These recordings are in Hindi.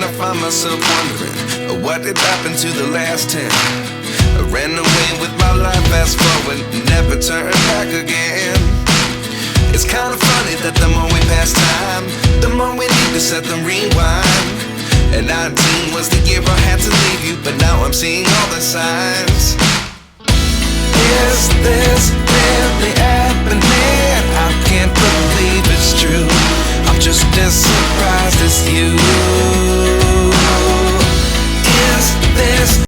I find myself wondering, what did happen to the last 10? I ran away with my life, fast forward, never turn back again. It's kind of funny that the more we pass time, the more we need to set them rewind. And 19 was the year I had to leave you, but now I'm seeing all the signs. Is this really happening? I can't believe it's true. I'm just as surprised as you. Is this?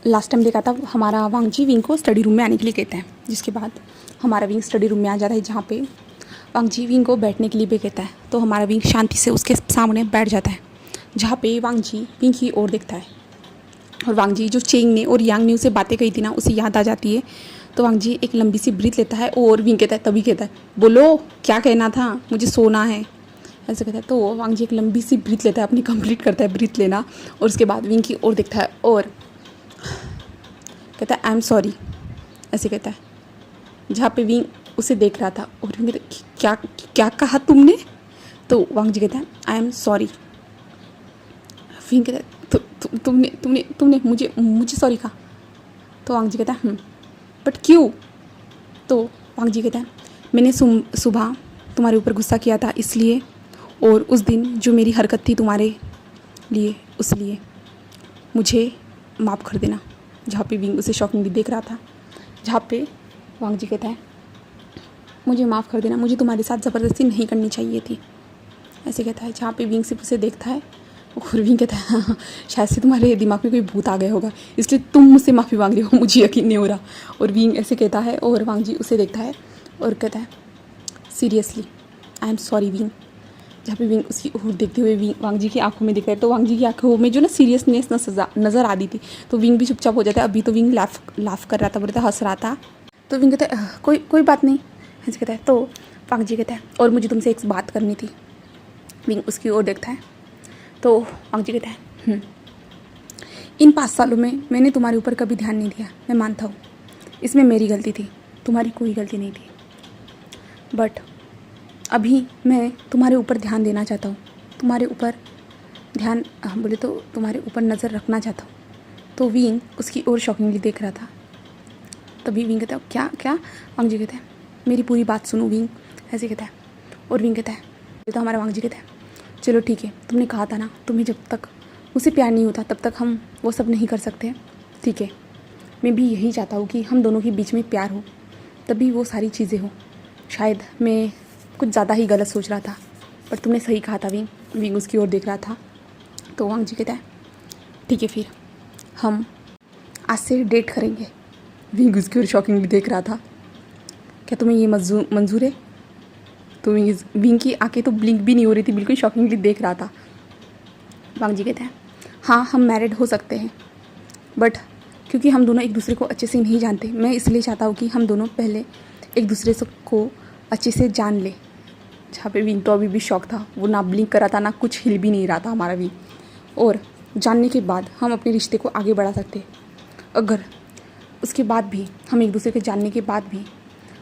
Last time देखा था हमारा वांगजी विंग को स्टडी रूम में आने के लिए कहता है, जिसके बाद हमारा विंग स्टडी रूम में आ जाता है, जहाँ पे वांगजी विंग को बैठने के लिए भी कहता है। तो हमारा विंग शांति से उसके सामने बैठ जाता है, जहाँ पे वांगजी विंग की ओर देखता है। और वांगजी जो चेंग ने और यांग ने उसे बातें कही थी ना, उसे याद आ जाती है। तो वांगजी एक लंबी सी ब्रीथ लेता है और विंग कहता है, तभी कहता है, बोलो क्या कहना था, मुझे सोना है, ऐसे कहता है। तो वांगजी एक लंबी सी ब्रीथ लेता है, अपनी कंप्लीट करता है ब्रीथ लेना, और उसके बाद विंग की ओर देखता है और कहता है, आई एम सॉरी, ऐसे कहता है, जहाँ पे विंग उसे देख रहा था। और विंग कहता है, क्या क्या कहा तुमने? तो वांगजी कहता है, आई एम सॉरी। विंग कहता है, तुमने तुमने तुमने मुझे सॉरी कहा? तो वांगजी कहता है, बट क्यों? तो वांगजी कहता है, मैंने सुबह तुम्हारे ऊपर गुस्सा किया था इसलिए, और उस दिन जो मेरी हरकत थी तुम्हारे लिए, उसलिए मुझे माफ़ कर देना। जहाँ पे विंग उसे शॉकिंगली देख रहा था, जहाँ पे वांगजी कहता है, मुझे माफ़ कर देना, मुझे तुम्हारे साथ ज़बरदस्ती नहीं करनी चाहिए थी, ऐसे कहता है। जहाँ पे विंग सिर्फ उसे देखता है और विंग कहता है, हाँ, शायद से तुम्हारे दिमाग में कोई भूत आ गया होगा, इसलिए तुम मुझसे माफ़ी मांग रही हो, मुझे यकीन नहीं हो रहा। और विंग ऐसे कहता है और वांगजी उसे देखता है और कहता है, seriously I am sorry wing. जहाँ पे विंग उसकी ओर देखते हुए वांगजी की आंखों में दिख रहा है, तो वांगजी की आंखों में जो ना सीरियसनेस नज़र आ रही थी, तो विंग भी चुपचाप हो जाता है। अभी तो विंग लाफ कर रहा था, बोलता हंस रहा था। तो विंग कहता है, कोई बात नहीं, ऐसे कहता है। तो वांगजी कहता है, और मुझे तुमसे एक बात करनी थी। विंग उसकी ओर देखता है, तो वांगजी कहता है, इन 5 सालों में मैंने तुम्हारे ऊपर कभी ध्यान नहीं दिया, मैं मानता हूँ, इसमें मेरी गलती थी, तुम्हारी कोई गलती नहीं थी, बट अभी मैं तुम्हारे ऊपर ध्यान देना चाहता हूँ, तुम्हारे ऊपर ध्यान बोले तो तुम्हारे ऊपर नज़र रखना चाहता हूँ। तो विंग उसकी ओर शॉकिंगली देख रहा था। तभी विंग कहता है, क्या क्या? वांगजी कहता है, मेरी पूरी बात सुनो विंग, ऐसे कहता है। और विंग कहता है, तो हमारा वांगजी कहता है, चलो ठीक है, तुमने कहा था ना, तुम्हें जब तक मुझसे प्यार नहीं होता तब तक हम वो सब नहीं कर सकते, ठीक है, मैं भी यही चाहता हूँ कि हम दोनों के बीच में प्यार हो, तभी वो सारी चीज़ें हो। शायद मैं कुछ ज़्यादा ही गलत सोच रहा था, पर तुमने सही कहा था विंग। विंग उसकी ओर देख रहा था। तो वांगजी कहता है, ठीक है, फिर हम आज से डेट करेंगे। विंग उसकी ओर शॉकिंगली देख रहा था। क्या तुम्हें ये मंजूर है? तो विंग की आंखें तो ब्लिंक भी नहीं हो रही थी, बिल्कुल शॉकिंगली देख रहा था। वांगजी कहता है, हाँ, हम मैरिड हो सकते हैं, बट क्योंकि हम दोनों एक दूसरे को अच्छे से नहीं जानते, मैं इसलिए चाहता हूँ कि हम दोनों पहले एक दूसरे को अच्छे से जान ले। जहाँ पे विंग तो अभी भी शौक था, वो ना ब्लिंक कर रहा था, ना कुछ हिल भी नहीं रहा था हमारा विंग। और जानने के बाद हम अपने रिश्ते को आगे बढ़ा सकते। अगर उसके बाद भी, हम एक दूसरे के जानने के बाद भी,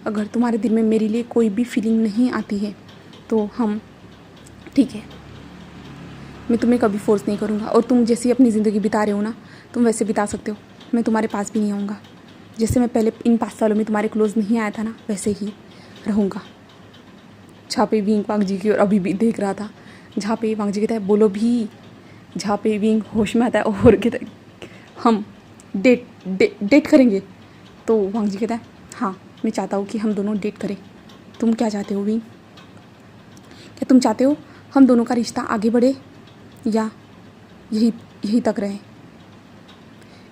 अगर तुम्हारे दिल में मेरे लिए कोई भी फीलिंग नहीं आती है, तो हम ठीक है, मैं तुम्हें कभी फोर्स नहीं करूँगा, और तुम जैसी अपनी ज़िंदगी बिता रहे हो ना, तुम वैसे बिता सकते हो, मैं तुम्हारे पास भी नहीं आऊँगा। जैसे मैं पहले इन 5 सालों में तुम्हारे क्लोज नहीं आया था ना, वैसे ही रहूँगा। जहाँ पे विंग वांगजी की और अभी भी देख रहा था। जहाँ पे वांगजी कहता है, बोलो भी। जहाँ पे विंग होश में आता है और कहता है, हम डेट करेंगे। तो वांगजी कहता है, हाँ, मैं चाहता हूँ कि हम दोनों डेट करें। तुम क्या चाहते हो विंग? क्या तुम चाहते हो हम दोनों का रिश्ता आगे बढ़े या यही तक रहे?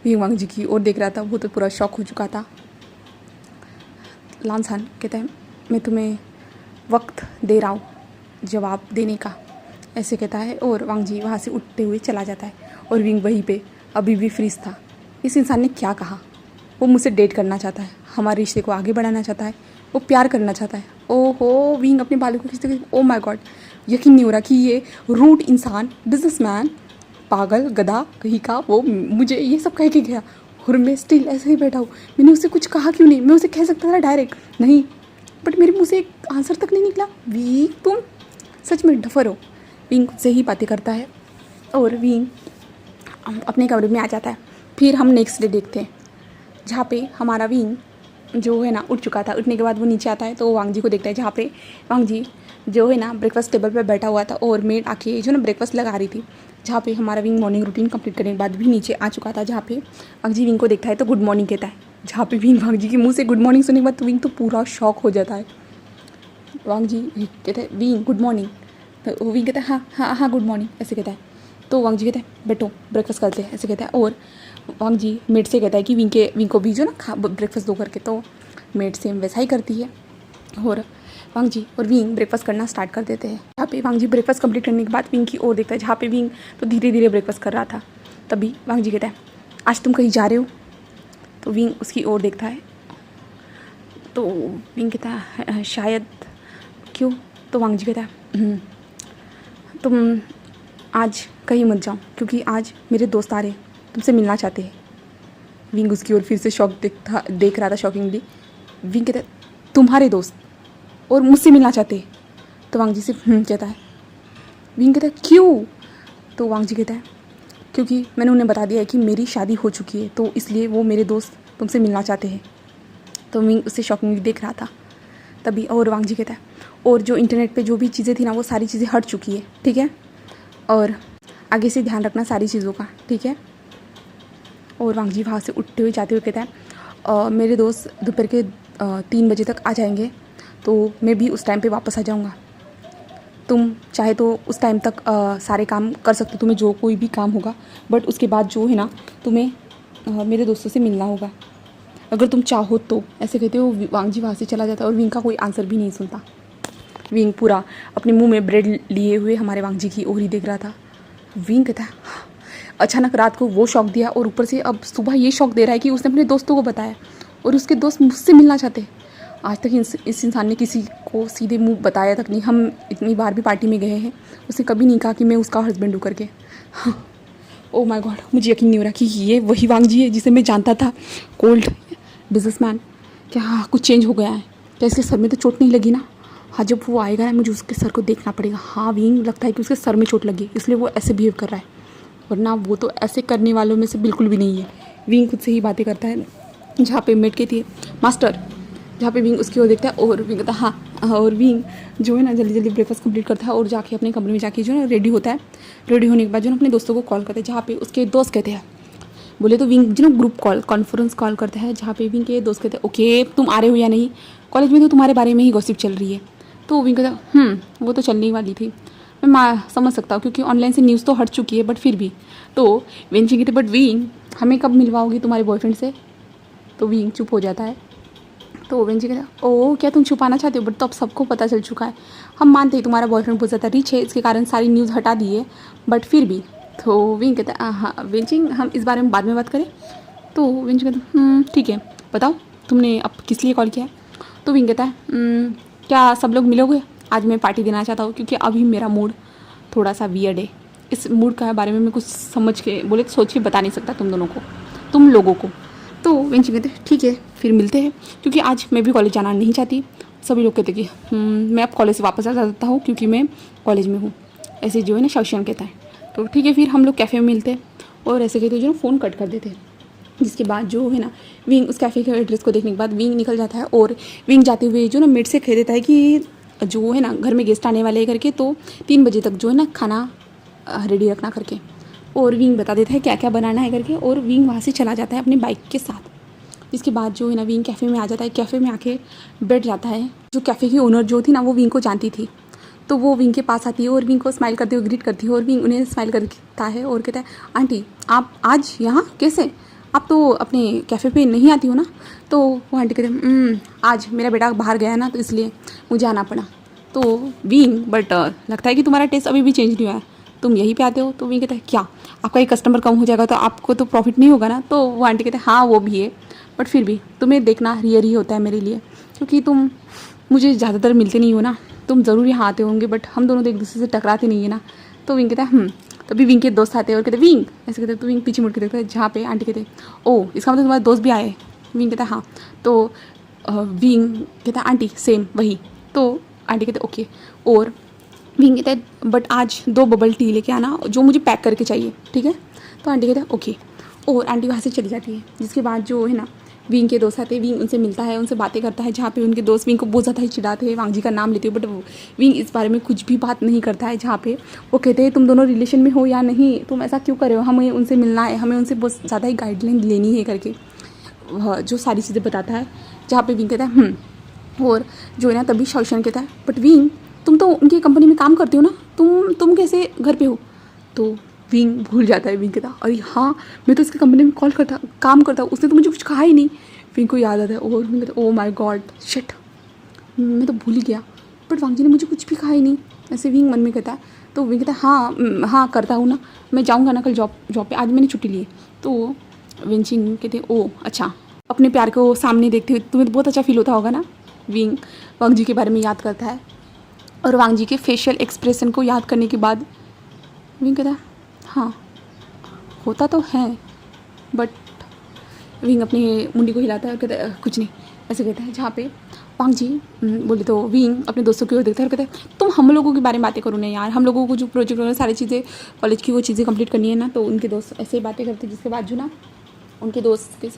विंग वांगजी की ओर देख रहा था, वो तो पूरा शॉक हो चुका था। लांसान कहता है, मैं तुम्हें वक्त दे रहा हूँ जवाब देने का, ऐसे कहता है। और वांगजी वहाँ से उठते हुए चला जाता है। और विंग वहीं पे अभी भी फ्रीज था। इस इंसान ने क्या कहा? वो मुझसे डेट करना चाहता है, हमारे रिश्ते को आगे बढ़ाना चाहता है, वो प्यार करना चाहता है। ओहो, विंग अपने बालों को खींचते, ओ माय गॉड, यकीन नहीं हो रहा कि ये रूड इंसान, बिजनेसमैन, पागल, गधा कहीं का, वो मुझे ये सब कह के गया और मैं स्टिल ऐसे ही बैठा हूँ। मैंने उससे कुछ कहा क्यों नहीं? मैं उसे कह सकता था डायरेक्ट, नहीं, बट मेरे मुंह से एक आंसर तक नहीं निकला। विंग, तुम सच में डफर हो। विंग से ही बातें करता है और विंग अपने कमरे में आ जाता है। फिर हम नेक्स्ट डे देखते हैं जहाँ पे हमारा विंग जो है ना उठ चुका था। उठने के बाद वो नीचे आता है तो वांग जी को देखता है, जहाँ पे वांग जी जो है ना ब्रेकफास्ट टेबल पे बैठा हुआ था और मेड आके जो ना ब्रेकफास्ट लगा रही थी। जहाँ पे हमारा विंग मॉर्निंग रूटीन कंप्लीट करने के बाद भी नीचे आ चुका था। जहाँ पे वांग जी विंग को देखता है तो गुड मॉर्निंग कहता है। जहाँ पे विंग वांग जी के मुँह से गुड मॉर्निंग सुनने के बाद तो विंग तो पूरा शॉक हो जाता है। वांग जी कहते हैं विंग गुड मॉर्निंग, तो विंग कहता है हाँ हाँ हाँ गुड मॉर्निंग ऐसे कहता है। तो वांग जी कहते हैं बैठो ब्रेकफास्ट करते हैं ऐसे कहता है। और वांग जी मेड से कहता है कि विंग को भी जो ना ब्रेकफास्ट दो करके, तो मेड सेम वैसा ही करती है और वांग जी और विंग ब्रेकफास्ट करना स्टार्ट कर देते हैं। जहाँ पे वांग जी ब्रेकफास्ट कंप्लीट करने के बाद विंग की ओर देखता है, जहाँ पे विंग तो धीरे धीरे ब्रेकफास्ट कर रहा था। तभी वांग जी कहता है आज तुम कहीं जा रहे हो? तो विंग उसकी ओर देखता है तो विंग कहता है शायद। क्यों? तो वांग जी कहता है तुम आज कहीं मत जाओ क्योंकि आज मेरे दोस्त आ रहे हैं, तुमसे मिलना चाहते हैं। विंग उसकी ओर फिर से देख रहा था शॉकिंगली। विंग कहता है तुम्हारे दोस्त और मुझसे मिलना चाहते हैं? तो वांग जी से कहता है। विंग कहता है क्यों? तो वांग जी कहता है क्योंकि मैंने उन्हें बता दिया है कि मेरी शादी हो चुकी है, तो इसलिए वो मेरे दोस्त तुमसे मिलना चाहते हैं। तो विंग उससे शॉकिंगली देख रहा था। तभी और वांग जी कहता है और जो इंटरनेट पे जो भी चीज़ें थी ना वो सारी चीज़ें हट चुकी है, ठीक है, और आगे से ध्यान रखना सारी चीज़ों का, ठीक है। और वांग जी वहाँ से उठते हुए जाते हुए कहता है मेरे दोस्त दोपहर के 3 बजे तक आ जाएंगे, तो मैं भी उस टाइम पे वापस आ जाऊँगा। तुम चाहे तो उस टाइम तक सारे काम कर सकते हो, तुम्हें जो कोई भी काम होगा, बट उसके बाद जो है ना तुम्हें मेरे दोस्तों से मिलना होगा अगर तुम चाहो तो, ऐसे कहते हो। वांग जी वहाँ से चला जाता है और विंग का कोई आंसर भी नहीं सुनता। विंग पूरा अपने मुंह में ब्रेड लिए हुए हमारे वांग जी की ओर ही देख रहा था। विंग कहता है अचानक रात को वो शौक दिया और ऊपर से अब सुबह ये शौक दे रहा है कि उसने अपने दोस्तों को बताया और उसके दोस्त मुझसे मिलना चाहते। आज तक इस इंसान ने किसी को सीधे मुंह बताया तक नहीं। हम इतनी बार भी पार्टी में गए हैं, उसने कभी नहीं कहा कि मैं उसका हस्बैंड हूँ करके। ओ माय गॉड, मुझे यकीन नहीं हो रहा कि ये वही वांग जी है जिसे मैं जानता था, कोल्ड बिजनेसमैन। क्या कुछ चेंज हो गया है? क्या इसके सर में तो चोट नहीं लगी ना? हाँ, जब वो आएगा ना मुझे उसके सर को देखना पड़ेगा। हाँ, विंग लगता है कि उसके सर में चोट लगी इसलिए वो ऐसे बिहेव कर रहा है, वरना वो तो ऐसे करने वालों में से बिल्कुल भी नहीं है। विंग खुद से ही बातें करता है। जहाँ पे मेट कहती है मास्टर, जहाँ पे विंग उसकी ओर देखता है और विंग कहता है हाँ। और विंग जो है ना जल्दी जल्दी ब्रेकफास्ट कंप्लीट करता है और जाके अपने कमरे में जाके जो है ना रेडी होता है। रेडी होने के बाद जो है अपने दोस्तों को कॉल करता है, जहाँ पे उसके दोस्त कहते हैं, बोले तो विंग जो ना ग्रुप कॉन्फ्रेंस कॉल करता है, जहाँ पे विंग के दोस्त कहते हैं ओके तुम आ रहे हो या नहीं, कॉलेज में तो तुम्हारे बारे में ही गॉसिप चल रही है। तो विंग कहता वो तो चलने वाली थी, मैं समझ सकता हूँ क्योंकि ऑनलाइन से न्यूज़ तो हट चुकी है, बट फिर भी। तो विंग जी कहते बट विंग हमें कब मिलवाओगी तुम्हारे बॉयफ्रेंड से? तो विंग चुप हो जाता है। तो विंग जी कहता ओ क्या तुम छुपाना चाहते हो? बट तो अब सबको पता चल चुका है। हम मानते हैं तुम्हारा बॉयफ्रेंड बहुत ज़्यादा रिच है, इसके कारण सारी न्यूज़ हटा दी है, बट फिर भी। तो विंग कहता है हाँ विंग जी हम इस बारे में बाद में बात करें। तो विंग जी कहता ठीक है बताओ तुमने अब किस लिए कॉल किया है? तो विंग कहता है क्या सब लोग मिलोगे? आज मैं पार्टी देना चाहता हूँ क्योंकि अभी मेरा मूड थोड़ा सा वियर्ड है। इस मूड का बारे में मैं कुछ समझ के बोले तो सोच के बता नहीं सकता तुम लोगों को। तो विंग जी कहते ठीक है फिर मिलते हैं, क्योंकि आज मैं भी कॉलेज जाना नहीं चाहती। सभी लोग कहते कि मैं अब कॉलेज से वापस आ जाता हूँ क्योंकि मैं कॉलेज में हूँ, ऐसे जो है ना शौशियन कहता है। तो ठीक है फिर हम लोग कैफ़े में मिलते हैं और ऐसे कहते जो ना फ़ोन कट कर देते हैं। जिसके बाद जो है ना विंग उस कैफ़े के एड्रेस को देखने के बाद विंग निकल जाता है और विंग जाते हुए जो ना मेड से कह देता है कि जो है ना घर में गेस्ट आने वाले करके, तो 3 बजे तक जो है ना खाना रेडी रखना करके। और विंग बता देता है क्या क्या बनाना है करके, और विंग वहाँ से चला जाता है अपनी बाइक के साथ। इसके बाद जो है ना विंग कैफ़े में आ जाता है। कैफ़े में आके बैठ जाता है। जो कैफ़े की ओनर जो थी ना वो विंग को जानती थी, तो वो विंग के पास आती है और विंग को स्माइल करते हुए ग्रीट करती है। और विंग उन्हें स्माइल करता है और कहता है आंटी आप आज यहाँ कैसे? आप तो अपने कैफ़े पे नहीं आती हो ना? तो वो आंटी कहते आज मेरा बेटा बाहर गया ना तो इसलिए मुझे आना पड़ा। तो विंग बट लगता है कि तुम्हारा टेस्ट अभी भी चेंज नहीं हुआ है, तुम यहीं पे आते हो। तो विंग कहता है क्या आपका एक कस्टमर कम हो जाएगा तो आपको तो प्रॉफिट नहीं होगा ना? तो वो आंटी कहते हैं हाँ वो भी है, बट फिर भी तुम्हें देखना रियर ही होता है मेरे लिए, क्योंकि तुम मुझे ज़्यादातर मिलते नहीं हो ना। तुम ज़रूर यहाँ आते होंगे बट हम दोनों तो एक दूसरे से टकराते नहीं है ना। तो विंग कहता है तभी विंग के दोस्त आते हैं और कहते विंग ऐसे कहते। तो विंग पीछे मुड़ के देखता है, जहाँ पे आंटी कहते ओ इसका मतलब तुम्हारे दोस्त भी आए? विंग कहता हाँ। तो विंग कहता आंटी सेम वही। तो आंटी कहते ओके। और विंग कहता है बट आज 2 बबल टी लेके आना जो मुझे पैक करके चाहिए, ठीक है। तो आंटी कहता है ओके, और आंटी वहाँ से चली जाती है। जिसके बाद जो है ना विंग के दोस्त आते हैं, विंग उनसे मिलता है, उनसे बातें करता है, जहाँ पे उनके दोस्त विंग को बहुत ज़्यादा ही चिढ़ाते हैं, वांग जी का नाम लेते हो, बट विंग इस बारे में कुछ भी बात नहीं करता है। जहाँ पे वो कहते हैं तुम दोनों रिलेशन में हो या नहीं, तुम ऐसा क्यों कर रहे हो, हमें उनसे मिलना है, हमें उनसे बहुत ज़्यादा ही गाइडलाइन लेनी है करके जो सारी चीज़ें बताता है। जहाँ पे विंग कहता है और जो है ना तभी शाओशियन कहता है बट विंग तुम तो उनकी कंपनी में काम करते हो ना, तुम कैसे घर पे हो। तो विंग भूल जाता है, विंग कहता अरे हाँ मैं तो इसकी कंपनी में काम करता हूँ, उसने तो मुझे कुछ कहा ही नहीं। विंग को याद आता है और विंग कहता ओ माय गॉड शिट, मैं तो भूल ही गया, बट वांग जी ने मुझे कुछ भी कहा ही नहीं, ऐसे विंग मन में कहता है। तो विंग कहता है हाँ करता हूँ ना, मैं जाऊँगा ना कल जॉब पे, आज मैंने छुट्टी ली है। तो विंचिंग कहते ओ अच्छा, अपने प्यार को सामने देखते हुए तुम्हें तो बहुत अच्छा फील होता होगा ना। विंग वांग जी के बारे में याद करता है और वांग जी के फेशियल एक्सप्रेशन को याद करने के बाद विंग कहता है हाँ होता तो है, बट विंग अपनी मुंडी को हिलाता है और कहता है कुछ नहीं, ऐसे कहता है। जहाँ पे वांग जी बोले तो विंग अपने दोस्तों की ओर देखता है और कहता है तुम हम लोगों के बारे में बातें करो ना यार, हम लोगों को जो प्रोजेक्ट वगैरह सारी चीज़ें कॉलेज की वो चीज़ें कंप्लीट करनी है ना। तो उनके दोस्त ऐसे ही बातें करते हैं। जिसके बाद जो ना उनके दोस्त के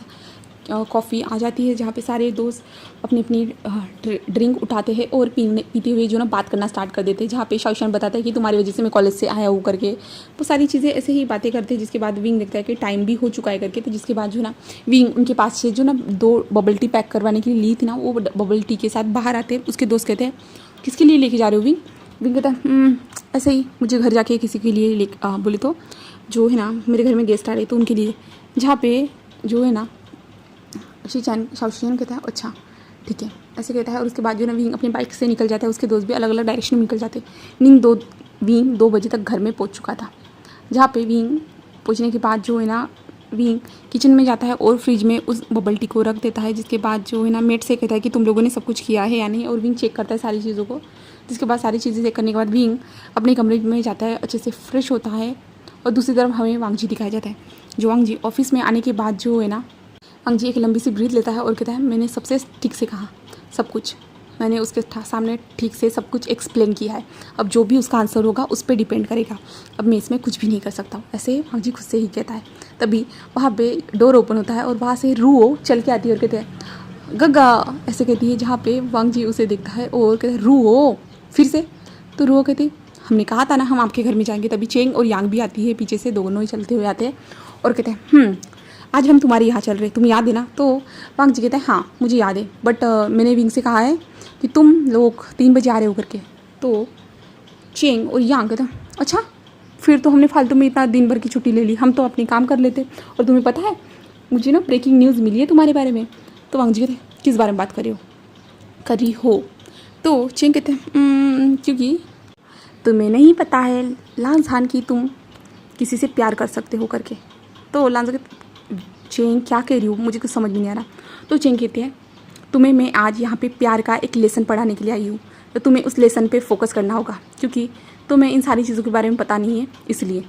कॉफ़ी आ जाती है, जहाँ पे सारे दोस्त अपनी अपनी ड्रिंक उठाते हैं और पीते हुए जो ना बात करना स्टार्ट कर देते हैं। जहाँ पे शाओशियन बताता है कि तुम्हारी वजह से मैं कॉलेज से आया हूँ करके, वो सारी चीज़ें ऐसे ही बातें करते हैं। जिसके बाद विंग देखता है कि टाइम भी हो चुका है करके। तो जिसके बाद जो ना विंग उनके पास से जो ना 2 बबल टी पैक करवाने के लिए ली थी ना, वो बबल टी के साथ बाहर आते हैं। उसके दोस्त कहते हैं किसके लिए लेके जा रहे हो विंग। विंग कहता है ऐसे ही मुझे घर जाके किसी के लिए बोले तो जो है ना मेरे घर में गेस्ट आ रहे तो उनके लिए। जहाँ पे जो है ना शाओशियन कहता है अच्छा ठीक है, ऐसे कहता है। और उसके बाद जो ना विंग अपनी बाइक से निकल जाता है, उसके दोस्त भी अलग अलग डायरेक्शन में निकल जाते हैं। विंग 2 बजे तक घर में पहुंच चुका था। जहाँ पे विंग पहुंचने के बाद जो है ना विंग किचन में जाता है और फ्रिज में उस बबल टी को रख देता है। जिसके बाद जो है ना मेट से कहता है कि तुम लोगों ने सब कुछ किया है या नहीं, और विंग चेक करता है सारी चीज़ों को। जिसके बाद सारी चीज़ें चेक करने के बाद विंग अपने कमरे में जाता है, अच्छे से फ्रेश होता है। और दूसरी तरफ हमें वांग जी दिखाया जाता है। जो वांग जी ऑफिस में आने के बाद जो है ना वांग जी एक लंबी सी ब्रीथ लेता है और कहता है मैंने सबसे ठीक से कहा सब कुछ, मैंने उसके सामने ठीक से सब कुछ एक्सप्लेन किया है, अब जो भी उसका आंसर होगा उस पर डिपेंड करेगा, अब मैं इसमें कुछ भी नहीं कर सकता हूँ, ऐसे वांग जी खुद से ही कहता है। तभी वहाँ पे डोर ओपन होता है और वहाँ से रूओ चल के आती है और कहते हैं गग्गा, ऐसे कहती है। जहाँ पे वांग जी उसे देखता है और कहते हैं रूओ फिर से। तो रूओ कहती है हमने कहा था ना हम आपके घर में जाएंगे। तभी चेंग और यांग भी आती है पीछे से, दोनों ही चलते हुए आते हैं और कहते हैं आज हम तुम्हारे यहाँ चल रहे, तुम याद है ना। तो वांग जी कहते हैं हाँ मुझे याद है, बट मैंने विंग से कहा है कि तुम लोग 3 बजे आ रहे हो करके। तो चेंग और यांग कहते हैं अच्छा फिर तो हमने फालतू में इतना दिन भर की छुट्टी ले ली, हम तो अपनी काम कर लेते। और तुम्हें पता है मुझे ना ब्रेकिंग न्यूज़ मिली है तुम्हारे बारे में। तो वांग जी कहते हैं किस बारे में बात करी हो। तो चेंग कहते हैं क्योंकि तुम्हें नहीं पता है लांग झान की तुम किसी से प्यार कर सकते हो करके। तो लांग कहते चेंग क्या कह रही हो, मुझे कुछ समझ में नहीं आ रहा। तो चेंग कहते हैं तुम्हें मैं आज यहाँ पे प्यार का एक लेसन पढ़ाने के लिए आई हूँ, तो तुम्हें उस लेसन पे फोकस करना होगा क्योंकि तुम्हें इन सारी चीज़ों के बारे में पता नहीं है इसलिए।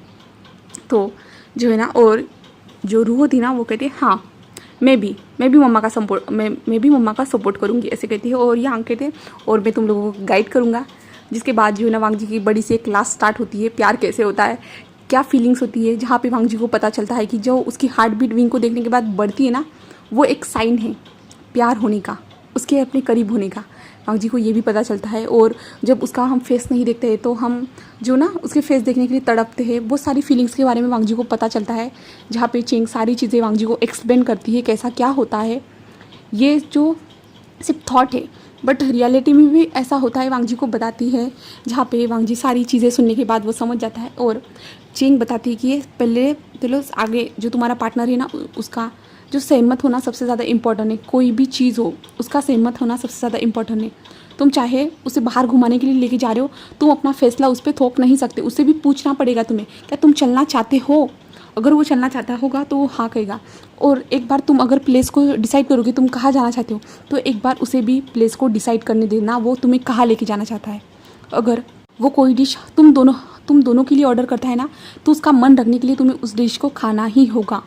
तो जो है ना और जो रूह थी ना वो कहती है हाँ मैं भी मम्मा का सपोर्ट मैं भी मम्मा का सपोर्ट करूँगी, ऐसे कहती है। और यहाँ कहते हैं और मैं तुम लोगों को गाइड करूँगा। जिसके बाद जो है ना वांग जी की बड़ी सी एक क्लास स्टार्ट होती है, प्यार कैसे होता है, क्या फीलिंग्स होती है। जहाँ पे वांग जी को पता चलता है कि जो उसकी हार्ट बीट विंग को देखने के बाद बढ़ती है ना, वो एक साइन है प्यार होने का, उसके अपने करीब होने का। वांग जी को ये भी पता चलता है। और जब उसका हम फेस नहीं देखते हैं तो हम जो ना उसके फेस देखने के लिए तड़पते हैं। बहुत सारी फीलिंग्स के बारे में वांग जी को पता चलता है। जहाँ पे चेंग सारी चीज़ें वांग जी को एक्सप्लेन करती है कैसा क्या होता है। ये जो सिर्फ थॉट है बट रियलिटी में भी ऐसा होता है, वांग जी को बताती है। जहाँ पे वांग जी सारी चीज़ें सुनने के बाद वो समझ जाता है। और चेंग बताती है कि ये पहले चलो आगे जो तुम्हारा पार्टनर है ना उसका जो सहमत होना सबसे ज़्यादा इम्पोर्टेंट है। कोई भी चीज़ हो उसका सहमत होना सबसे ज़्यादा इम्पोर्टेंट है। तुम चाहे उसे बाहर घुमाने के लिए लेके जा रहे हो, तुम अपना फैसला उस पर थोप नहीं सकते, उससे भी पूछना पड़ेगा तुम्हें क्या तुम चलना चाहते हो। अगर वो चलना चाहता होगा तो वो हाँ कहेगा। और एक बार तुम अगर प्लेस को डिसाइड करोगे तुम कहाँ जाना चाहते हो, तो एक बार उसे भी प्लेस को डिसाइड करने देना वो तुम्हें कहाँ लेके जाना चाहता है। अगर वो कोई डिश तुम दोनों के लिए ऑर्डर करता है ना, तो उसका मन रखने के लिए तुम्हें उस डिश को खाना ही होगा,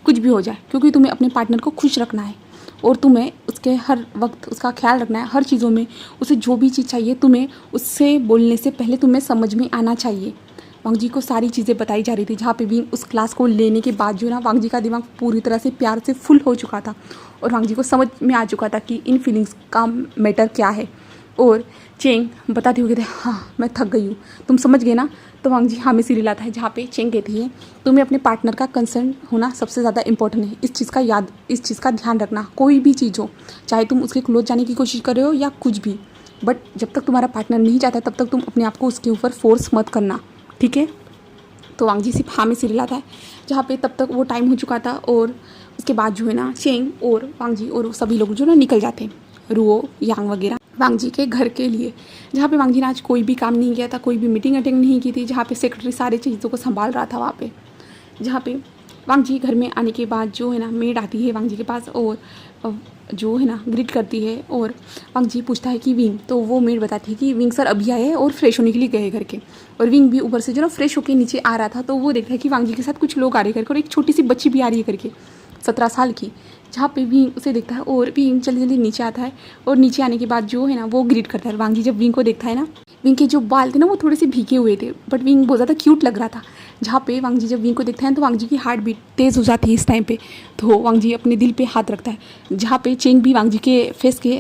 कुछ भी हो जाए, क्योंकि तुम्हें अपने पार्टनर को खुश रखना है। और तुम्हें उसके हर वक्त उसका ख्याल रखना है, हर चीज़ों में उसे जो भी चीज़ चाहिए तुम्हें उससे बोलने से पहले तुम्हें समझ में आना चाहिए। वांग जी को सारी चीज़ें बताई जा रही थी, जहाँ पे भी उस क्लास को लेने के बाद जो है ना वांग जी का दिमाग पूरी तरह से प्यार से फुल हो चुका था और वांग जी को समझ में आ चुका था कि इन फीलिंग्स का मैटर क्या है। और चेंग बताते हुए कहते हाँ मैं थक गई हूँ, तुम समझ गए ना। तो वांग जी हाँ में सीरियल आता है, जहाँ पे चेंग कहती है तुम्हें अपने पार्टनर का कंसर्न होना सबसे ज़्यादा इंपॉर्टेंट है, इस चीज़ का ध्यान रखना। कोई भी चीज़ हो, चाहे तुम उसके क्लोज जाने की कोशिश कर रहे हो या कुछ भी, बट जब तक तुम्हारा पार्टनर नहीं चाहता तब तक तुम अपने आप को उसके ऊपर फोर्स मत करना, ठीक है। तो वांग जी सिर्फ हाँ में सीरियल आता है, जहाँ पे तब तक वो टाइम हो चुका था और उसके बाद जो है ना चेंग और वांग जी और सभी लोग जो ना निकल जाते हैं, रुओ यांग वगैरह वांग जी के घर के लिए, जहाँ पे वांग जी ने आज कोई भी काम नहीं किया था, कोई भी मीटिंग अटेंड नहीं की थी, जहाँ पे सेक्रेटरी सारी चीज़ों को संभाल रहा था वहाँ पे। जहाँ पे वांग जी घर में आने के बाद जो है ना मेड आती है वांग जी के पास और जो है ना ग्रीट करती है और वांग जी पूछता है कि विंग, तो वो मेड बताती है कि विंग सर अभी आए और फ्रेश होने के लिए गए करके। और विंग भी ऊपर से जो ना फ्रेश होकर नीचे आ रहा था, तो वो देखता है कि वांग जी के साथ कुछ लोग आ रहे करके और एक छोटी सी बच्ची भी आ रही है करके 17 साल की, जहाँ पे विंग उसे देखता है और विंग जल्दी जल्दी नीचे आता है और नीचे आने के बाद जो है ना वो ग्रीट करता है। वांग जी जब विंग को देखता है ना, विंग के जो बाल थे ना वो थोड़े से भीगे हुए थे, बट विंग बहुत ज़्यादा क्यूट लग रहा था। जहाँ पे वांग जी जब विंग को देखता है तो वांग जी की हार्ट बीट तेज़ हो जाती है इस टाइम पे, तो वांग जी अपने दिल पे हाथ रखता है। जहाँ पे चेंग भी वांग जी के फेस के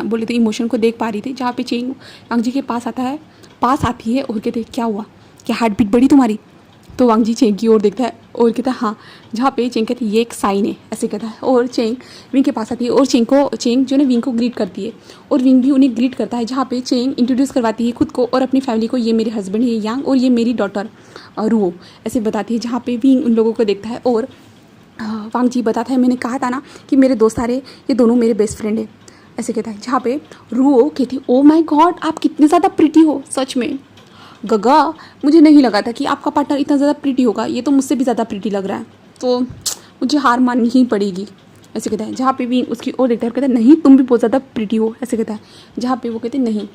बोले तो इमोशन को देख पा रही थी, जहाँ पे चेंग वांग जी के पास आती है और कहते क्या हुआ, क्या हार्ट बीट बढ़ी तुम्हारी। तो वांग जी चेंग की ओर देखता है और कहता है हाँ, जहाँ पे चेंग कहती है ये एक साइन है, ऐसे कहता है। और चेंग विंग के पास आती है और चेंग जो है विंग को ग्रीट करती है और विंग भी उन्हें ग्रीट करता है, जहाँ पे चेंग इंट्रोड्यूस करवाती है खुद को और अपनी फैमिली को, ये मेरे हस्बैंड है यांग और ये मेरी डॉटर रुओ, ऐसे बताती है। जहाँ पे विंग उन लोगों को देखता है और वांग जी बताता है मैंने कहा था ना कि मेरे दोस्त आ रहे, ये दोनों मेरे बेस्ट फ्रेंड है, ऐसे कहता है। जहाँ पे रुओ कहती ओ माई गॉड आप कितने ज़्यादा प्रिटी हो, सच में गगा मुझे नहीं लगा था कि आपका पार्टनर इतना ज़्यादा प्रिटी होगा, ये तो मुझसे भी ज़्यादा प्रिटी लग रहा है, तो मुझे हार माननी ही पड़ेगी, ऐसे कहता है। जहाँ पे भी उसकी ओर देखता है कहता है नहीं तुम भी बहुत ज़्यादा प्रिटी हो, ऐसे कहता है। जहाँ पे वो कहते नहीं,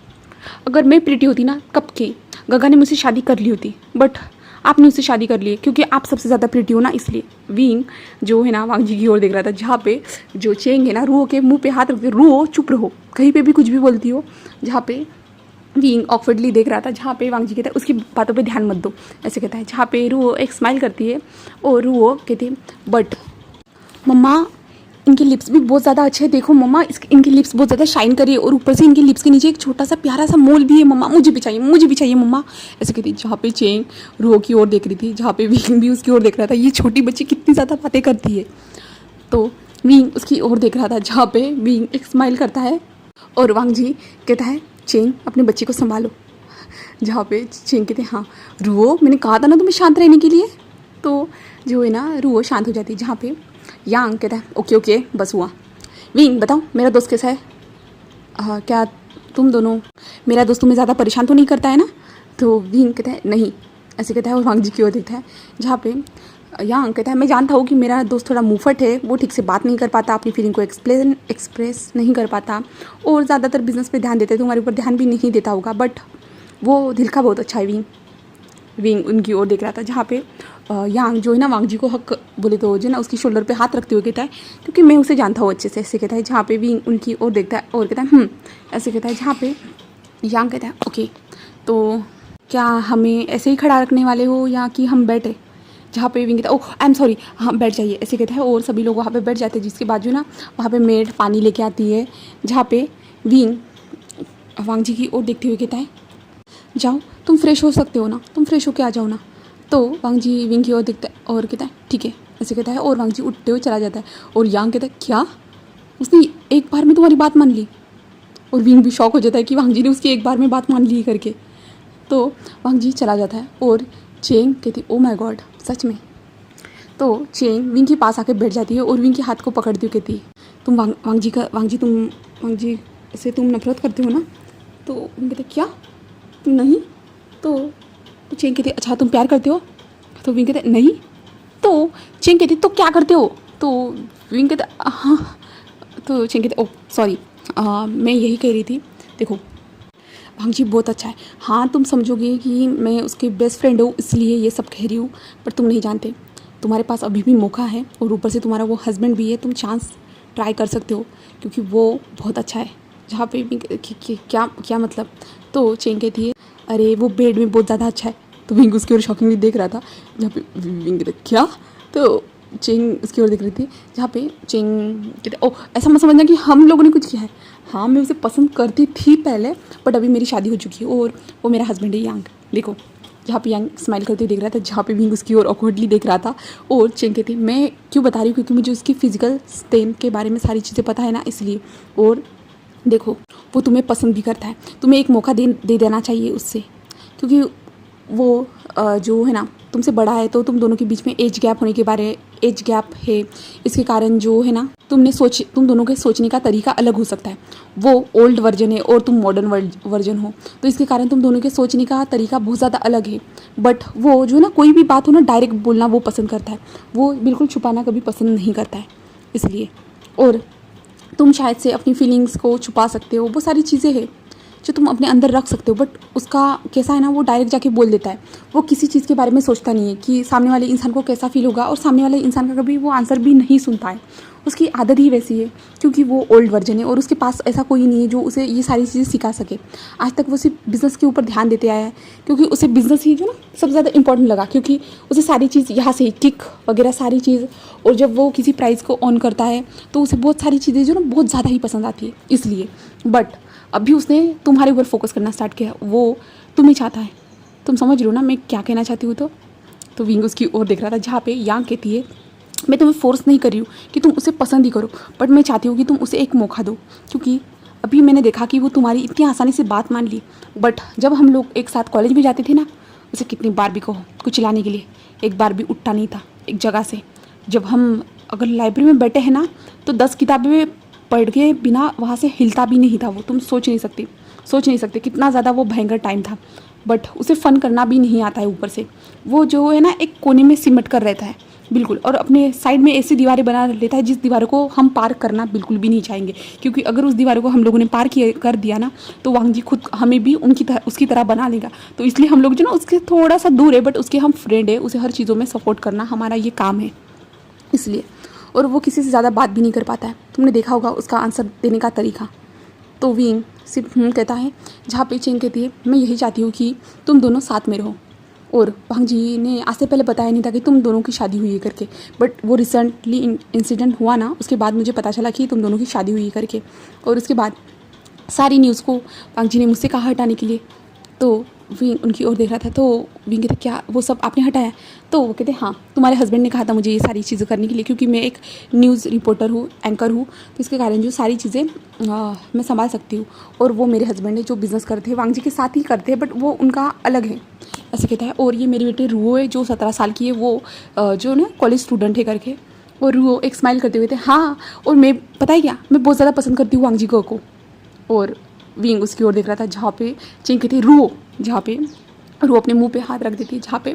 अगर मैं प्रिटी होती ना कब की गगा ने मुझसे शादी कर ली होती, बट आपने उससे शादी कर ली है क्योंकि आप सबसे ज़्यादा प्रिटी हो ना, इसलिए। विंग जो है ना वांग जी की ओर देख रहा था, जहाँ पे जो चेंग है ना रूहो के मुँह पे हाथ रखते, रूहो चुप रहो, कहीं पे भी कुछ भी बोलती हो। जहाँ पे विंग ऑकवर्डली देख रहा था, जहाँ पे वांग जी कहता है उसकी बातों पे ध्यान मत दो, ऐसे कहता है। जहाँ पे रूहो एक स्माइल करती है और रूहो कहती है बट मम्मा इनके लिप्स भी बहुत ज़्यादा अच्छे हैं, देखो मम्मा इनके लिप्स बहुत ज़्यादा शाइन कर रही है और ऊपर से इनके लिप्स के नीचे एक छोटा सा प्यारा सा मोल भी है मम्मा, मुझे भी चाहिए मम्मा, ऐसे कहती है। जहाँ पे चेंग रूहो की ओर देख रही थी, जहाँ पे विंग भी उसकी ओर देख रहा था, ये छोटी बच्ची कितनी ज़्यादा बातें करती है, तो विंग उसकी ओर देख रहा था। जहाँ पे विंग एक स्माइल करता है और वांग जी कहता है चेंग अपने बच्चे को संभालो। जहाँ पे चेंग कहते हैं हाँ रूहो मैंने कहा था ना तुम्हें शांत रहने के लिए, तो जो है ना रूहो शांत हो जाती है। जहाँ पे यांग कहता है ओके बस हुआ। विंग बताओ मेरा दोस्त कैसा है, क्या तुम दोनों, मेरा दोस्त तुम्हें ज़्यादा परेशान तो नहीं करता है ना। तो विंग कहता है नहीं, ऐसे कहता है और वांग जी की ओर देखता है। जहाँ पे यांग कहता है मैं जानता हूँ कि मेरा दोस्त थोड़ा मुंहफट है, वो ठीक से बात नहीं कर पाता, अपनी फीलिंग को एक्सप्रेस नहीं कर पाता और ज़्यादातर बिजनेस पे ध्यान देता है, तुम्हारे ऊपर ध्यान भी नहीं देता होगा, बट वो दिल का बहुत अच्छा है। विंग उनकी ओर देख रहा था। जहाँ पे यांग जो है ना वांग जी को हक बोले तो जो ना उसकी शोल्डर पे हाथ रखते हुए कहता है क्योंकि मैं उसे जानता हूँ अच्छे से, ऐसे कहता है। जहाँ पे विंग उनकी ओर देखता है और कहता है ऐसे कहता है। जहाँ पे यांग कहता है ओके तो क्या हमें ऐसे ही खड़ा रखने वाले हो या कि हम बैठे। जहाँ पे विंग कहता है ओह आई एम सॉरी हाँ बैठ जाइए, ऐसे कहता है और सभी लोग वहाँ पे बैठ जाते हैं। जिसके बाद जो ना वहाँ पे मेड पानी लेके आती है। जहाँ पे विंग वांग जी की ओर देखते हुए कहता है जाओ तुम फ्रेश हो सकते हो ना, तुम फ्रेश होके आ जाओ ना। तो वांग जी विंग की ओर देखता है और कहता है ठीक है, ऐसे कहता है और वांग जी उठते हुए चला जाता है। और यांग कहता है क्या उसने एक बार में तुम्हारी बात मान ली। और विंग भी शॉक हो जाता है कि वांग जी ने उसकी एक बार में बात मान ली करके। तो वांग जी चला जाता है और चेंग कहती ओ माय गॉड सच में। तो चेंग विंग के पास आके बैठ जाती है और विंग के हाथ को पकड़ती हुई कहती तुम वांग जी से तुम नफरत करते हो ना। तो विंग कहते क्या तुम नहीं। तो चेंग कहती अच्छा तुम प्यार करते हो। तो विंग कहते नहीं। तो चेंग कहती तो क्या करते हो। तो विंग कहते हाँ। तो चेंग कहते ओह सॉरी मैं यही कह रही थी देखो वांग जी बहुत अच्छा है, हाँ तुम समझोगे कि मैं उसके बेस्ट फ्रेंड हूँ इसलिए ये सब कह रही हूँ, पर तुम नहीं जानते तुम्हारे पास अभी भी मौका है और ऊपर से तुम्हारा वो हस्बैंड भी है, तुम चांस ट्राई कर सकते हो क्योंकि वो बहुत अच्छा है। जहाँ पे विंग क्या क्या मतलब, तो चेंग कहती है अरे वो बेड में बहुत ज़्यादा अच्छा है। तो विंग उसकी ओर शॉकिंगली देख रहा था। जहाँ पे विंग कहता क्या, तो चेंग उसकी ओर देख रही थी। जहाँ पे चेंग कहते ओ ऐसा मत समझना कि हम लोगों ने कुछ किया है। हाँ मैं उसे पसंद करती थी पहले, बट अभी मेरी शादी हो चुकी है और वो मेरा हस्बैंड है यांग। देखो जहाँ पे यांग स्माइल करते हुए देख रहा था, जहाँ पे विंग उसकी ओर ऑकवर्डली देख रहा था। और चेंग कहती मैं क्यों बता रही हूँ क्योंकि मुझे उसकी फिजिकल स्ट्रेंथ के बारे में सारी चीज़ें पता है ना, इसलिए। और देखो वो तुम्हें पसंद भी करता है, तुम्हें एक मौका दे देना चाहिए उससे, क्योंकि वो जो है ना तुमसे बड़ा है, तो तुम दोनों के बीच में एज गैप है। इसके कारण जो है ना तुम दोनों के सोचने का तरीका अलग हो सकता है। वो ओल्ड वर्जन है और तुम मॉडर्न वर्जन हो, तो इसके कारण तुम दोनों के सोचने का तरीका बहुत ज़्यादा अलग है। बट वो जो है ना कोई भी बात हो ना डायरेक्ट बोलना वो पसंद करता है, वो बिल्कुल छुपाना कभी पसंद नहीं करता है, इसलिए। और तुम शायद से अपनी फीलिंग्स को छुपा सकते हो, वो सारी चीज़ें हैं जो तुम अपने अंदर रख सकते हो। बट उसका कैसा है ना, वो डायरेक्ट जाके बोल देता है। वो किसी चीज़ के बारे में सोचता नहीं है कि सामने वाले इंसान को कैसा फील होगा, और सामने वाले इंसान का कभी वो आंसर भी नहीं सुनता है। उसकी आदत ही वैसी है क्योंकि वो ओल्ड वर्जन है और उसके पास ऐसा कोई नहीं है जो उसे ये सारी चीज़ें सिखा सके। आज तक वो सिर्फ बिज़नेस के ऊपर ध्यान देते आया है क्योंकि उसे बिज़नेस ही जो ना सबसे ज़्यादा इंपॉर्टेंट लगा, क्योंकि उसे सारी चीज़ यहाँ से किक वगैरह सारी चीज़, और जब वो किसी प्राइज़ को ऑन करता है तो उसे बहुत सारी चीज़ें जो ना बहुत ज़्यादा ही पसंद आती है, इसलिए। बट अभी उसने तुम्हारे ऊपर फोकस करना स्टार्ट किया, वो तुम्हें चाहता है। तुम समझ रहे हो ना मैं क्या कहना चाहती हूँ। तो विंग उसकी ओर देख रहा था, जहाँ पे यांग कहती है मैं तुम्हें फोर्स नहीं कर रही हूँ कि तुम उसे पसंद ही करो, बट मैं चाहती हूँ कि तुम उसे एक मौका दो, क्योंकि अभी मैंने देखा कि वो तुम्हारी इतनी आसानी से बात मान ली। बट जब हम लोग एक साथ कॉलेज में जाते थे ना, उसे कितनी बार भी कहो कुछ चिल्लाने के लिए, एक बार भी उठता नहीं था एक जगह से। जब हम अगर लाइब्रेरी में बैठे हैं ना, तो 10 किताबें पढ़ के बिना वहाँ से हिलता भी नहीं था वो। तुम सोच नहीं सकते कितना ज़्यादा वो भयंकर टाइम था। बट उसे फ़न करना भी नहीं आता है ऊपर से। वो जो है ना एक कोने में सिमट कर रहता है बिल्कुल, और अपने साइड में ऐसी दीवारें बना लेता है जिस दीवारों को हम पार करना बिल्कुल भी नहीं चाहेंगे, क्योंकि अगर उस दीवारों को हम लोगों ने पार कर दिया ना, तो वांग जी खुद हमें भी उसकी तरह बना लेगा। तो इसलिए हम लोग जो ना उसके थोड़ा सा दूर है, बट उसके हम फ्रेंड है, उसे हर चीज़ों में सपोर्ट करना हमारा ये काम है, इसलिए। और वो किसी से ज़्यादा बात भी नहीं कर पाता है, तुमने देखा होगा उसका आंसर देने का तरीका। तो विंग सिर्फ कहता है, जहाँ पे चेंग कहती है मैं यही चाहती हूँ कि तुम दोनों साथ में रहो। और वांग जी ने आज से पहले बताया नहीं था कि तुम दोनों की शादी हुई है करके, बट वो रिसेंटली इंसिडेंट हुआ ना, उसके बाद मुझे पता चला कि तुम दोनों की शादी हुई है करके। और उसके बाद सारी न्यूज़ को वांग जी ने मुझसे कहा हटाने के लिए। तो विंग उनकी ओर देख रहा था, तो विंग कहते क्या वो सब आपने हटाया? तो वो कहते हाँ, तुम्हारे हस्बैंड ने कहा था मुझे ये सारी चीज़ें करने के लिए, क्योंकि मैं एक न्यूज़ रिपोर्टर हूँ, एंकर हूँ, तो इसके कारण जो सारी चीज़ें मैं संभाल सकती हूँ। और वो मेरे हस्बैंड है जो बिज़नेस करते हैं, वांग जी के साथ ही करते हैं, बट वो उनका अलग है, ऐसे कहता है। और ये मेरी बेटी रुओ है जो 17 साल की है, वो जो ना कॉलेज स्टूडेंट है करके। और रुओ एक स्माइल करते हुए थे, हाँ और मैं पता है क्या, मैं बहुत ज़्यादा पसंद करती हूँ वांग जी को। और विंग उसकी ओर देख रहा था, जहाँ पे चेंग कहती रुओ, जहाँ पे रू अपने मुंह पे हाथ रख देती है, जहाँ पे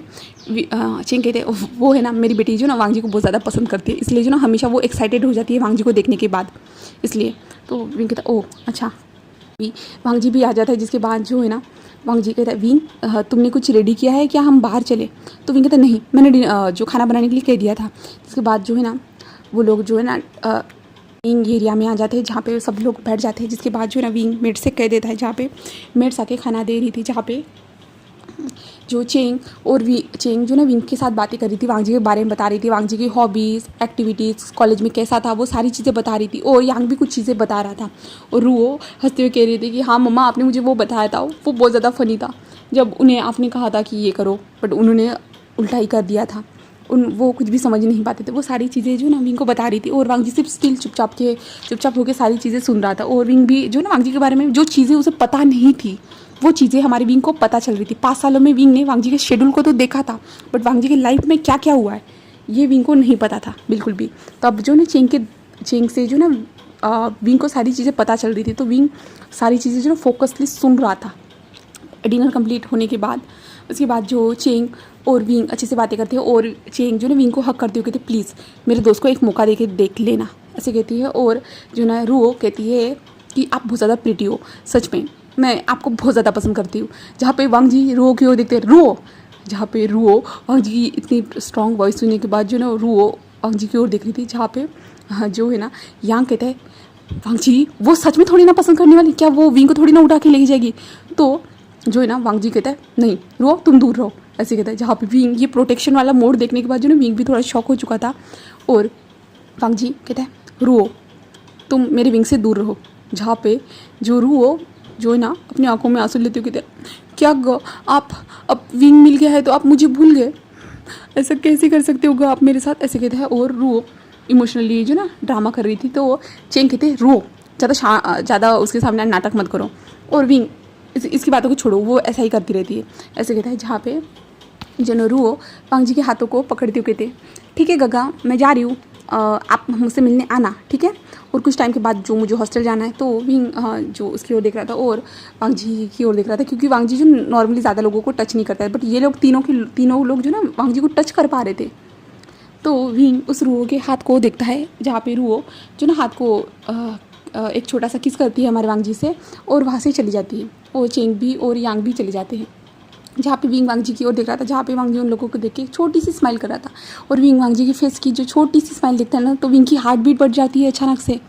चेंग कहते वो है ना मेरी बेटी जो ना वांग जी को बहुत ज़्यादा पसंद करती है, इसलिए जो ना हमेशा वो एक्साइटेड हो जाती है वांग जी को देखने के बाद, इसलिए। तो विंग कहता ओह अच्छा, वांग जी भी आ जाता है, जिसके बाद जो है ना वांग जी कहता है विंग तुमने कुछ रेडी किया है क्या, हम बाहर चले? तो विंग कहता नहीं, मैंने जो खाना बनाने के लिए कह दिया था। जिसके बाद जो है ना वो लोग जो है ना विंग एरिया में आ जाते हैं, जहाँ पे सब लोग बैठ जाते हैं। जिसके बाद जो है ना विंग मेड से कह देता है, जहाँ पे मेड्स आके खाना दे रही थी, जहाँ पे जो चेंग और चेंग जो ना विंग के साथ बातें कर रही थी, वांग जी के बारे में बता रही थी, वांग जी की हॉबीज़, एक्टिविटीज़, कॉलेज में कैसा था, वो सारी चीज़ें बता रही थी। और यांग भी कुछ चीज़ें बता रहा था, और रूओ हंसते हुए कह रही थी कि हाँ मम्मा आपने मुझे वो बताया था, वो बहुत ज़्यादा फ़नी था, जब उन्हें आपने कहा था कि ये करो, बट उन्होंने उल्टा ही कर दिया था। वो कुछ भी समझ नहीं पाते थे, वो सारी चीज़ें जो ना विंग को बता रही थी। और वांग जी सिर्फ स्टिल चुपचाप होकर सारी चीज़ें सुन रहा था। और विंग भी जो ना वांग जी के बारे में जो चीज़ें उसे पता नहीं थी, वो चीज़ें हमारे विंग को पता चल रही थी। 5 सालों में विंग ने वांग जी के शेड्यूल को तो देखा था, बट वांग जी की लाइफ में क्या क्या हुआ है ये विंग को नहीं पता था बिल्कुल भी। तो अब जो ना चेंग से जो ना विंग को सारी चीज़ें पता चल रही थी, तो विंग सारी चीज़ें जो ना फोकसली सुन रहा था। डिनर कंप्लीट होने के बाद उसके बाद जो चेंग और विंग अच्छे से बातें करते हैं, और चेंग जो ना विंग को हक करते हुए कहती है प्लीज़ मेरे दोस्त को एक मौका दे के देख लेना, ऐसे कहती है। और जो ना रूओ कहती है कि आप बहुत ज़्यादा प्रिटी हो, सच में मैं आपको बहुत ज़्यादा पसंद करती हूँ। जहाँ पे वांग जी रूओ की ओर देखते हैं, रूओ, जहाँ पे रूओ वांग जी की इतनी स्ट्रॉन्ग वॉइस सुनने के बाद जो ना रूओ वांग जी की ओर देख रही थी, जहाँ पे हाँ, जो है ना यांग कहता है वांग जी वो सच में थोड़ी ना पसंद करने वाली, क्या वो विंग को थोड़ी ना उठा के लेके जाएगी। तो जो है ना वांग जी कहता है नहीं रुओ तुम दूर रहो, ऐसे कहता है। जहाँ पे विंग ये प्रोटेक्शन वाला मोड देखने के बाद जो ना विंग भी थोड़ा शॉक हो चुका था और वांग जी कहता है रुओ तुम मेरे विंग से दूर रहो। जहाँ पे जो रुओ जो है ना अपनी आंखों में आंसू लेते हुए कहते हैं क्या ग आप अब विंग मिल गया है तो आप मुझे भूल गए, ऐसा कैसे कर सकते हो आप मेरे साथ, ऐसे कहते हैं। और रुओ इमोशनली जो ना ड्रामा कर रही थी तो चेंग कहते हैं रुओ ज़्यादा उसके सामने नाटक मत करो। और विंग इसकी बातों को छोड़ो, वो ऐसा ही करती रहती है, ऐसे कहता है। जहाँ पे जनो रुओ वांग जी के हाथों को पकड़ते हुए कहते ठीक है गगा मैं जा रही हूँ, आप मुझसे मिलने आना ठीक है। और कुछ टाइम के बाद जो मुझे हॉस्टल जाना है तो विंग जो उसकी ओर देख रहा था और वांग जी की ओर देख रहा था, क्योंकि वांग जी जो नॉर्मली ज़्यादा लोगों को टच नहीं करता है, बट ये लोग तीनों लोग जो ना वांग जी को टच कर पा रहे थे। तो विंग उस रुओ के हाथ को देखता है जहाँ पे रुओ जो ना हाथ को एक छोटा सा किस करती है हमारे वांग जी से और वहाँ से चली जाती है। और चेंग भी और यांग भी चले जाते हैं। जहाँ पे विंग वांग जी की ओर देख रहा था, जहाँ पे वांग जी उन लोगों को देख के एक छोटी सी स्माइल कर रहा था। और विंग वांग जी की फेस की जो छोटी सी स्माइल देखता है ना तो विंग की हार्ट बीट बढ़ जाती है अचानक से।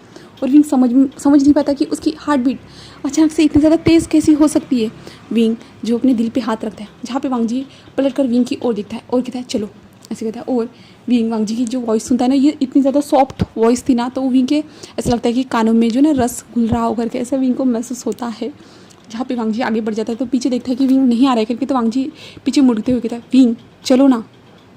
और विंग समझ नहीं पाता कि उसकी हार्ट बीट अचानक से इतनी ज़्यादा तेज़ कैसी हो सकती है। विंग जो अपने दिल पे हाथ रखता है, जहाँ पे वांग जी पलट कर विंग की ओर देखता है और कहता है चलो, ऐसे कहता है। और विंग वांग जी की जो वॉइस सुनता है ना, ये इतनी ज़्यादा सॉफ्ट वॉइस थी ना, तो विंग के ऐसा लगता है कि कानों में जो ना रस घुल रहा हो करके ऐसा विंग को महसूस होता है। जहाँ पे वांग जी आगे बढ़ जाता है तो पीछे देखता है कि विंग नहीं आ रहा है करके, तो वांग जी पीछे मुड़ते हुए कहता है विंग चलो ना,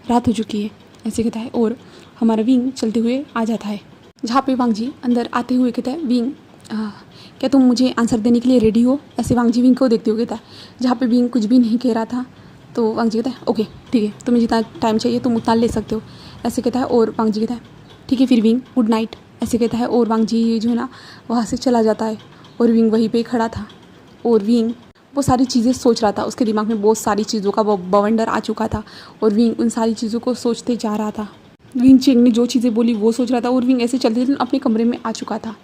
रात हो चुकी है, ऐसे कहता है। और हमारा विंग चलते हुए आ जाता है। जहाँ पे वांग जी अंदर आते हुए कहता है विंग क्या तुम मुझे आंसर देने के लिए रेडी हो, ऐसे वांग जी विंग को देखते हुए कहता है। जहाँ पे विंग कुछ भी नहीं कह रहा था तो वांग जी कहता है ओके ठीक है, तुम्हें जितना टाइम चाहिए तुम उतना ले सकते हो, ऐसे कहता है। और वांग जी कहता है ठीक है फिर विंग गुड नाइट, ऐसे कहता है। और वांग जी जो है ना वहाँ से चला जाता है और विंग वहीं पे खड़ा था। और विंग वो सारी चीज़ें सोच रहा था, उसके दिमाग में बहुत सारी चीज़ों का वो बवंडर आ चुका था और विंग उन सारी चीज़ों को सोचते जा रहा था। विंग चेंग ने जो चीज़ें बोली वो सोच रहा था और विंग ऐसे चलते अपने कमरे में आ चुका था।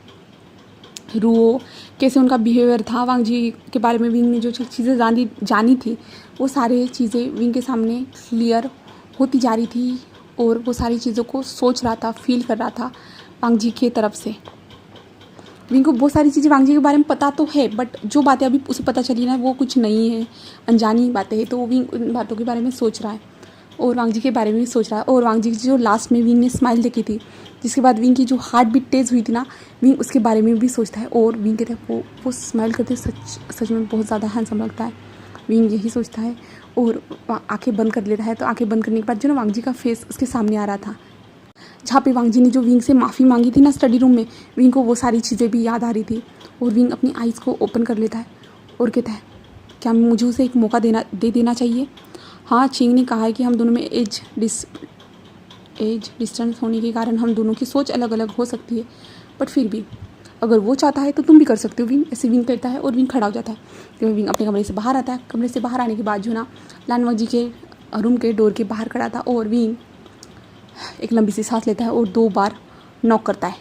रुओ कैसे उनका बिहेवियर था, वांग जी के बारे में विंग ने जो चीज़ें जानी थी वो सारी चीज़ें विंग के सामने क्लियर होती जा रही थी और वो सारी चीज़ों को सोच रहा था, फील कर रहा था वांग जी की तरफ से। विंग को बहुत सारी चीज़ें वांग जी के बारे में पता तो है, बट जो बातें अभी उसे पता चली ना वो कुछ नहीं है, अनजानी बातें हैं। तो विंग उन बातों के बारे में सोच रहा है और वांग जी के बारे में भी सोच रहा है। और वांग जी की जो लास्ट में विंग ने स्माइल देखी थी, जिसके बाद विंग की जो हार्ट बीट तेज़ हुई थी ना, विंग उसके बारे में भी सोचता है। और विंग कहता है वो स्माइल करते सच में बहुत ज़्यादा हैंडसम लगता है, विंग यही सोचता है। और आंखें बंद कर लेता है। तो आंखें बंद करने के बाद जो ना वांग जी का फेस उसके सामने आ रहा था, जहाँ पे वांग जी ने जो विंग से माफ़ी मांगी थी ना स्टडी रूम में, विंग को वो सारी चीज़ें भी याद आ रही थी। और विंग अपनी आइज़ को ओपन कर लेता है और कहता है क्या मुझे उसे एक मौका दे देना चाहिए। हाँ, चेंग ने कहा है कि हम दोनों में एज डिस्टेंस होने के कारण हम दोनों की सोच अलग अलग हो सकती है, बट फिर भी अगर वो चाहता है तो तुम भी कर सकते हो विंग, ऐसे विंग कहता है। और विंग खड़ा हो जाता है। तो विंग अपने कमरे से बाहर आता है। कमरे से बाहर आने के बाद जो ना लानवांग जी के रूम के डोर के बाहर खड़ा था और विंग एक लंबी सी सांस लेता है और 2 बार नॉक करता है,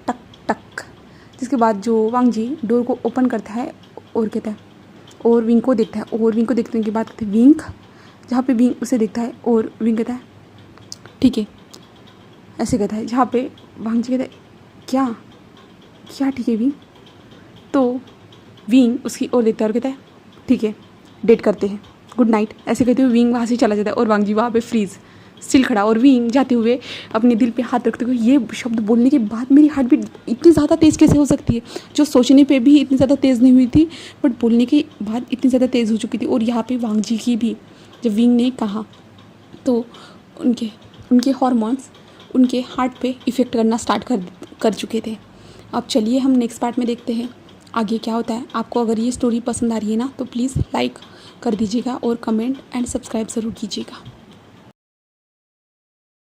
टक टक। जिसके बाद जो वांग जी डोर को ओपन करता है और कहता है और विंग को देखता है। और विंग को देखने के बाद कहते हैं विंग, जहाँ पे विंग उसे देखता है और विंग कहता है ठीक है, ऐसे कहता है। जहाँ पे वांग जी कहता है क्या ठीक है विंग। तो विंग उसकी ओर देखता है और कहता है ठीक है डेट करते हैं, गुड नाइट, ऐसे कहते हुए विंग वहाँ से चला जाता है। और वांग जी वहाँ पे फ्रीज स्टिल खड़ा। और विंग जाते हुए अपने दिल पे हाथ रखते हुए ये शब्द बोलने के बाद मेरी हार्ट बीट इतनी ज़्यादा तेज़ कैसे हो सकती है, जो सोचने पे भी इतनी ज़्यादा तेज़ नहीं हुई थी बट बोलने के बाद इतनी ज़्यादा तेज़ हो चुकी थी। और यहाँ पे वांग जी की भी जब विंग ने कहा तो उनके हार्मोन्स उनके हार्ट पे इफ़ेक्ट करना स्टार्ट कर चुके थे। अब चलिए हम नेक्स्ट पार्ट में देखते हैं आगे क्या होता है। आपको अगर ये स्टोरी पसंद आ रही है ना तो प्लीज़ लाइक कर दीजिएगा और कमेंट एंड सब्सक्राइब ज़रूर कीजिएगा।